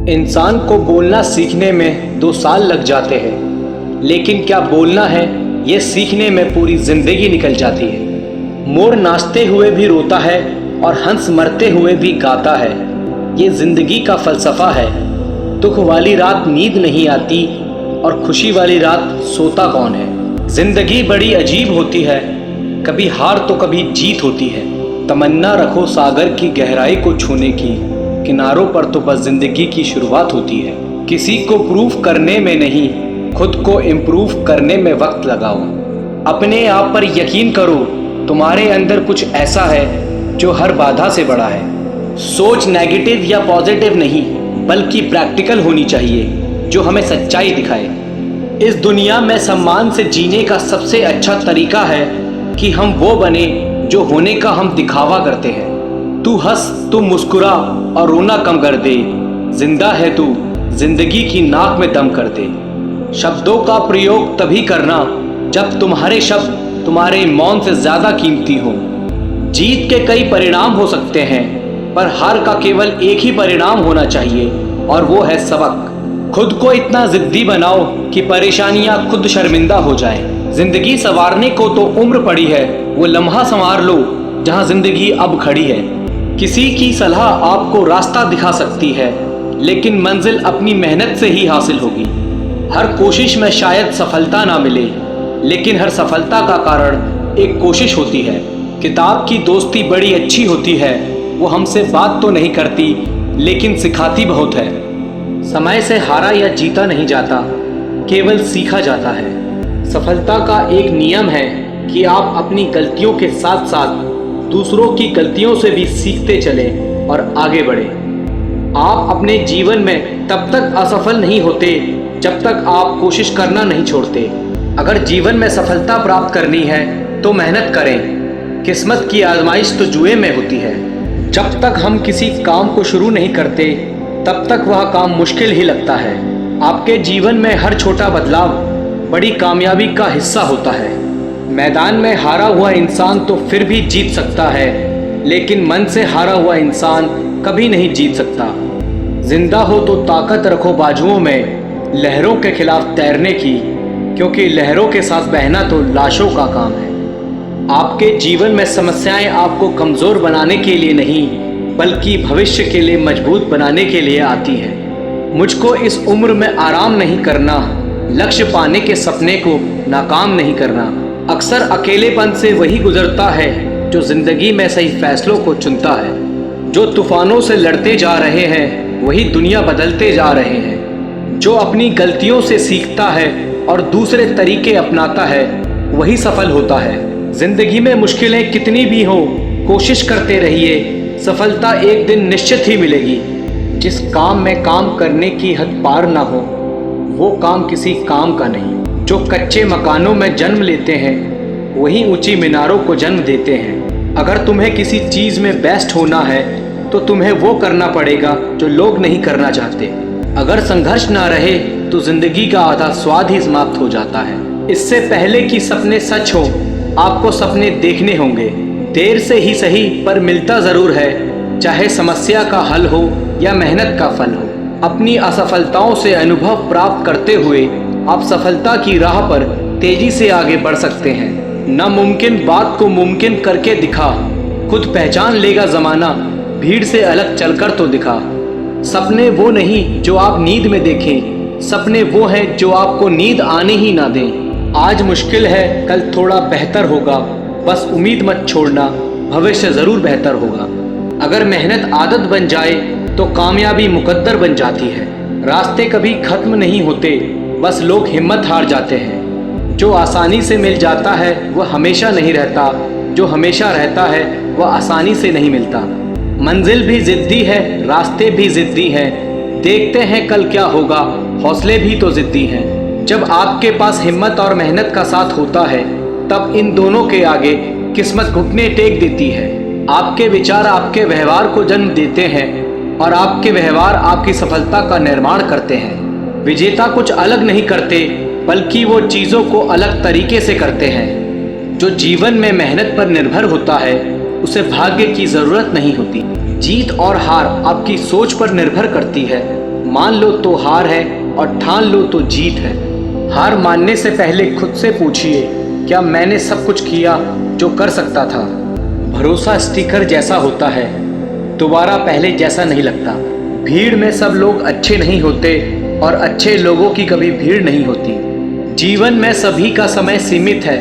इंसान को बोलना सीखने में 2 साल लग जाते हैं, लेकिन क्या बोलना है ये सीखने में पूरी जिंदगी निकल जाती है। मोर नाचते हुए भी रोता है और हंस मरते हुए भी गाता है। ये जिंदगी का फलसफा है। दुख वाली रात नींद नहीं आती और खुशी वाली रात सोता कौन है। जिंदगी बड़ी अजीब होती है, कभी हार तो कभी जीत होती है। तमन्ना रखो सागर की गहराई को छूने की, किनारों पर तो बस जिंदगी की शुरुआत होती है। किसी को प्रूफ करने में नहीं, खुद को इम्प्रूव करने में वक्त लगाओ। अपने आप पर यकीन करो, तुम्हारे अंदर कुछ ऐसा है जो हर बाधा से बड़ा है। सोच नेगेटिव या पॉजिटिव नहीं, बल्कि प्रैक्टिकल होनी चाहिए, जो हमें सच्चाई दिखाए। इस दुनिया में सम्मान से जीने का सबसे अच्छा तरीका है कि हम वो बने जो होने का हम दिखावा करते हैं। तू हंस, तू मुस्कुरा और रोना कम कर दे। जिंदा है तू, जिंदगी की नाक में दम कर दे। शब्दों का प्रयोग तभी करना जब तुम्हारे शब्द तुम्हारे मौन से ज्यादा कीमती हो। जीत के कई परिणाम हो सकते हैं, पर हार का केवल एक ही परिणाम होना चाहिए, और वो है सबक। खुद को इतना जिद्दी बनाओ कि परेशानियां खुद शर्मिंदा हो जाएं। जिंदगी संवारने को तो उम्र पड़ी है, वो लम्हा संवार लो जहां जिंदगी अब खड़ी है। किसी की सलाह आपको रास्ता दिखा सकती है, लेकिन मंजिल अपनी मेहनत से ही हासिल होगी। हर कोशिश में शायद सफलता ना मिले, लेकिन हर सफलता का कारण एक कोशिश होती है। किताब की दोस्ती बड़ी अच्छी होती है, वो हमसे बात तो नहीं करती, लेकिन सिखाती बहुत है। समय से हारा या जीता नहीं जाता, केवल सीखा जाता है। सफलता का एक नियम है कि आप अपनी गलतियों के साथ साथ दूसरों की गलतियों से भी सीखते चलें और आगे बढ़ें। आप अपने जीवन में तब तक असफल नहीं होते जब तक आप कोशिश करना नहीं छोड़ते। अगर जीवन में सफलता प्राप्त करनी है तो मेहनत करें। किस्मत की आजमाइश तो जुए में होती है। जब तक हम किसी काम को शुरू नहीं करते, तब तक वह काम मुश्किल ही लगता है। आपके जीवन में हर छोटा बदलाव बड़ी कामयाबी का हिस्सा होता है। मैदान में हारा हुआ इंसान तो फिर भी जीत सकता है, लेकिन मन से हारा हुआ इंसान कभी नहीं जीत सकता। जिंदा हो तो ताकत रखो बाजुओं में, लहरों के खिलाफ तैरने की, क्योंकि लहरों के साथ बहना तो लाशों का काम है। आपके जीवन में समस्याएं आपको कमज़ोर बनाने के लिए नहीं, बल्कि भविष्य के लिए मजबूत बनाने के लिए आती है। मुझको इस उम्र में आराम नहीं करना, लक्ष्य पाने के सपने को नाकाम नहीं करना। अक्सर अकेलेपन से वही गुजरता है जो जिंदगी में सही फैसलों को चुनता है। जो तूफानों से लड़ते जा रहे हैं, वही दुनिया बदलते जा रहे हैं। जो अपनी गलतियों से सीखता है और दूसरे तरीके अपनाता है, वही सफल होता है। जिंदगी में मुश्किलें कितनी भी हो, कोशिश करते रहिए, सफलता एक दिन निश्चित ही मिलेगी। जिस काम में काम करने की हद पार ना हो, वो काम किसी काम का नहीं। जो कच्चे मकानों में जन्म लेते हैं, वही ऊंची मीनारों को जन्म देते हैं। अगर तुम्हें किसी चीज़ में बेस्ट होना है, तो तुम्हें वो करना पड़ेगा जो लोग नहीं करना चाहते। अगर संघर्ष ना रहे, तो जिंदगी का आधा स्वाद ही समाप्त हो जाता है। इससे पहले कि सपने सच हो, आपको सपने देखने होंगे। देर से ही सही, पर मिलता ज़रूर है, चाहे समस्या का हल हो या मेहनत का फल हो। अपनी असफलताओं से अनुभव प्राप्त करते हुए आप सफलता की राह पर तेजी से आगे बढ़ सकते हैं। नामुमकिन बात को मुमकिन करके दिखा, खुद पहचान लेगा जमाना, भीड़ से अलग चलकर तो दिखा। सपने वो नहीं जो आप नींद में देखें, सपने वो हैं जो आपको नींद आने ही ना दें। आज मुश्किल है, कल थोड़ा बेहतर होगा, बस उम्मीद मत छोड़ना, भविष्य ज़रूर बेहतर होगा। अगर मेहनत आदत बन जाए तो कामयाबी मुकद्दर बन जाती है। रास्ते कभी खत्म नहीं होते, बस लोग हिम्मत हार जाते हैं। जो आसानी से मिल जाता है वह हमेशा नहीं रहता, जो हमेशा रहता है वह आसानी से नहीं मिलता। मंजिल भी जिद्दी है, रास्ते भी जिद्दी हैं, देखते हैं कल क्या होगा, हौसले भी तो जिद्दी हैं। जब आपके पास हिम्मत और मेहनत का साथ होता है, तब इन दोनों के आगे किस्मत घुटने टेक देती है। आपके विचार आपके व्यवहार को जन्म देते हैं, और आपके व्यवहार आपकी सफलता का निर्माण करते हैं। विजेता कुछ अलग नहीं करते, बल्कि वो चीज़ों को अलग तरीके से करते हैं। जो जीवन में मेहनत पर निर्भर होता है, उसे भाग्य की ज़रूरत नहीं होती। जीत और हार आपकी सोच पर निर्भर करती है, मान लो तो हार है और ठान लो तो जीत है। हार मानने से पहले खुद से पूछिए, क्या मैंने सब कुछ किया जो कर सकता था। भरोसा स्टिकर जैसा होता है, दोबारा पहले जैसा नहीं लगता। भीड़ में सब लोग अच्छे नहीं होते और अच्छे लोगों की कभी भीड़ नहीं होती। जीवन में सभी का समय सीमित है,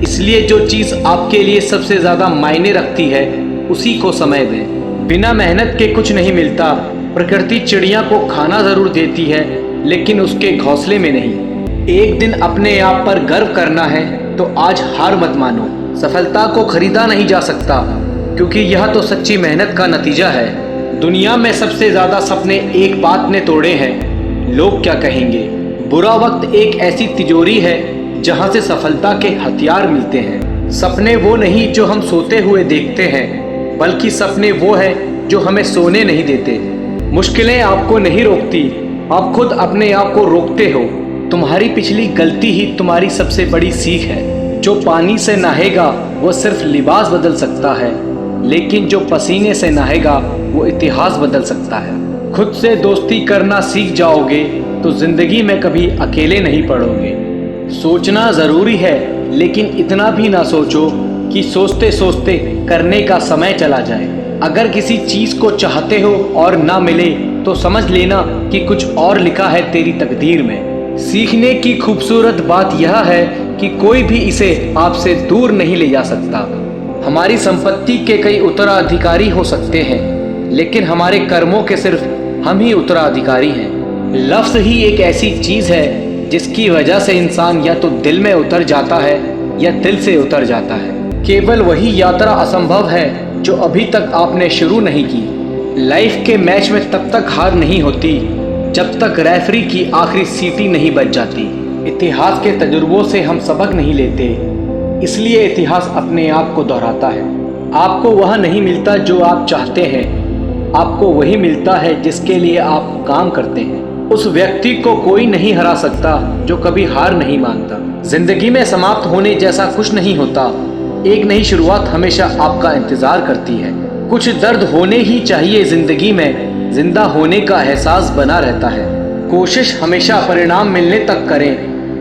इसलिए जो चीज़ आपके लिए सबसे ज़्यादा मायने रखती है उसी को समय दें। बिना मेहनत के कुछ नहीं मिलता। प्रकृति चिड़िया को खाना ज़रूर देती है, लेकिन उसके घोंसले में नहीं। एक दिन अपने आप पर गर्व करना है तो आज हार मत मानो। सफलता को खरीदा नहीं जा सकता, क्योंकि यह तो सच्ची मेहनत का नतीजा है। दुनिया में सबसे ज़्यादा सपने एक बात ने तोड़े हैं, लोग क्या कहेंगे। बुरा वक्त एक ऐसी तिजोरी है जहाँ से सफलता के हथियार मिलते हैं। सपने वो नहीं जो हम सोते हुए देखते हैं, बल्कि सपने वो है जो हमें सोने नहीं देते। मुश्किलें आपको नहीं रोकती, आप खुद अपने आप को रोकते हो। तुम्हारी पिछली गलती ही तुम्हारी सबसे बड़ी सीख है। जो पानी से नहाएगा वो सिर्फ लिबास बदल सकता है, लेकिन जो पसीने से नहाएगा वो इतिहास बदल सकता है। खुद से दोस्ती करना सीख जाओगे तो जिंदगी में कभी अकेले नहीं पड़ोगे। सोचना ज़रूरी है, लेकिन इतना भी ना सोचो कि सोचते सोचते करने का समय चला जाए। अगर किसी चीज़ को चाहते हो और ना मिले तो समझ लेना कि कुछ और लिखा है तेरी तकदीर में। सीखने की खूबसूरत बात यह है कि कोई भी इसे आपसे दूर नहीं ले जा सकता। हमारी संपत्ति के कई उत्तराधिकारी हो सकते हैं, लेकिन हमारे कर्मों के सिर्फ हम ही उत्तराधिकारी हैं। लफ्ज़ ही एक ऐसी चीज़ है जिसकी वजह से इंसान या तो दिल में उतर जाता है या दिल से उतर जाता है। केवल वही यात्रा असंभव है जो अभी तक आपने शुरू नहीं की। लाइफ के मैच में तब तक हार नहीं होती जब तक रेफरी की आखिरी सीटी नहीं बज जाती। इतिहास के तजुर्बों से हम सबक नहीं लेते, इसलिए इतिहास अपने आप को दोहराता है। आपको वह नहीं मिलता जो आप चाहते हैं, आपको वही मिलता है जिसके लिए आप काम करते हैं। उस व्यक्ति को कोई नहीं हरा सकता जो कभी हार नहीं मानता। जिंदगी में समाप्त होने जैसा कुछ नहीं होता, एक नई शुरुआत हमेशा आपका इंतजार करती है। कुछ दर्द होने ही चाहिए जिंदगी में, जिंदा होने का एहसास बना रहता है। कोशिश हमेशा परिणाम मिलने तक करें,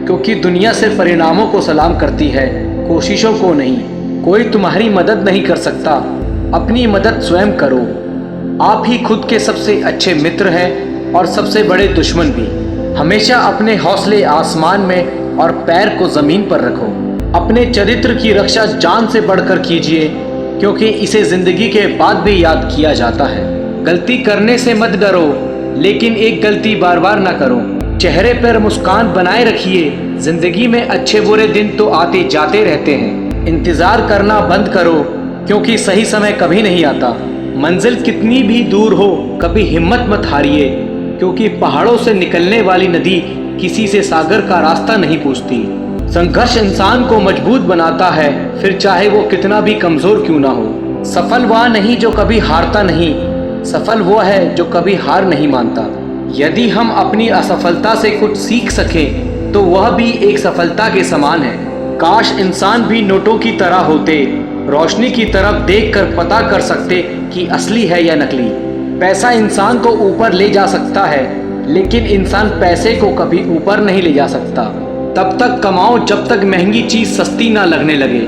क्योंकि दुनिया सिर्फ परिणामों को सलाम करती है, कोशिशों को नहीं। कोई तुम्हारी मदद नहीं कर सकता, अपनी मदद स्वयं करो। आप ही खुद के सबसे अच्छे मित्र हैं और सबसे बड़े दुश्मन भी। हमेशा अपने हौसले आसमान में और पैर को जमीन पर रखो। अपने चरित्र की रक्षा जान से बढ़कर कीजिए, क्योंकि इसे जिंदगी के बाद भी याद किया जाता है। गलती करने से मत डरो, लेकिन एक गलती बार बार ना करो। चेहरे पर मुस्कान बनाए रखिए, जिंदगी में अच्छे बुरे दिन तो आते जाते रहते हैं। इंतजार करना बंद करो, क्योंकि सही समय कभी नहीं आता। मंजिल कितनी भी दूर हो, कभी हिम्मत मत हारिए, क्योंकि पहाड़ों से निकलने वाली नदी किसी से सागर का रास्ता नहीं पूछती। संघर्ष इंसान को मजबूत बनाता है, फिर चाहे वो कितना भी कमजोर क्यों ना हो। सफल वह नहीं जो कभी हारता नहीं, सफल वो है जो कभी हार नहीं मानता। यदि हम अपनी असफलता से कुछ सीख सकें तो वह भी एक सफलता के समान है। काश इंसान भी नोटों की तरह होते, रोशनी की तरफ देखकर पता कर सकते कि असली है या नकली। पैसा इंसान को ऊपर ले जा सकता है, लेकिन इंसान पैसे को कभी ऊपर नहीं ले जा सकता। तब तक कमाओ जब तक महंगी चीज सस्ती ना लगने लगे।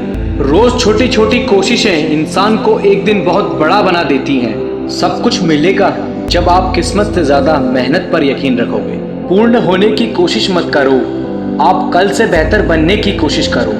रोज छोटी छोटी कोशिशें इंसान को एक दिन बहुत बड़ा बना देती हैं। सब कुछ मिलेगा जब आप किस्मत से ज्यादा मेहनत पर यकीन रखोगे। पूर्ण होने की कोशिश मत करो, आप कल से बेहतर बनने की कोशिश करो।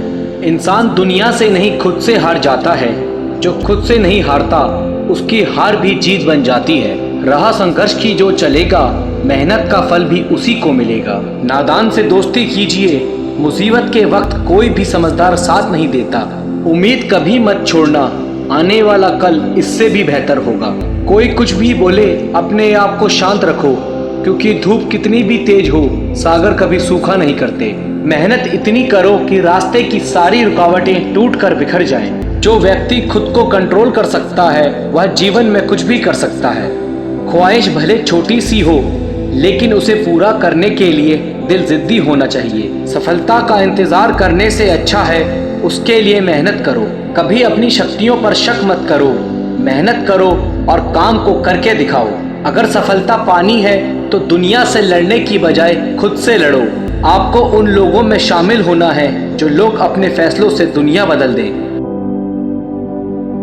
इंसान दुनिया से नहीं खुद से हार जाता है, जो खुद से नहीं हारता उसकी हार भी जीत बन जाती है। राह संघर्ष की जो चलेगा, मेहनत का फल भी उसी को मिलेगा। नादान से दोस्ती कीजिए, मुसीबत के वक्त कोई भी समझदार साथ नहीं देता। उम्मीद कभी मत छोड़ना, आने वाला कल इससे भी बेहतर होगा। कोई कुछ भी बोले, अपने आप को शांत रखो, क्योंकि धूप कितनी भी तेज हो, सागर कभी सूखा नहीं करते। मेहनत इतनी करो कि रास्ते की सारी रुकावटें टूट कर बिखर जाएं। जो व्यक्ति खुद को कंट्रोल कर सकता है वह जीवन में कुछ भी कर सकता है। ख्वाहिश भले छोटी सी हो, लेकिन उसे पूरा करने के लिए दिल जिद्दी होना चाहिए। सफलता का इंतजार करने से अच्छा है उसके लिए मेहनत करो। कभी अपनी शक्तियों पर शक मत करो, मेहनत करो और काम को करके दिखाओ। अगर सफलता पानी है तो दुनिया से लड़ने की बजाय खुद से लड़ो। आपको उन लोगों में शामिल होना है जो लोग अपने फैसलों से दुनिया बदल दें।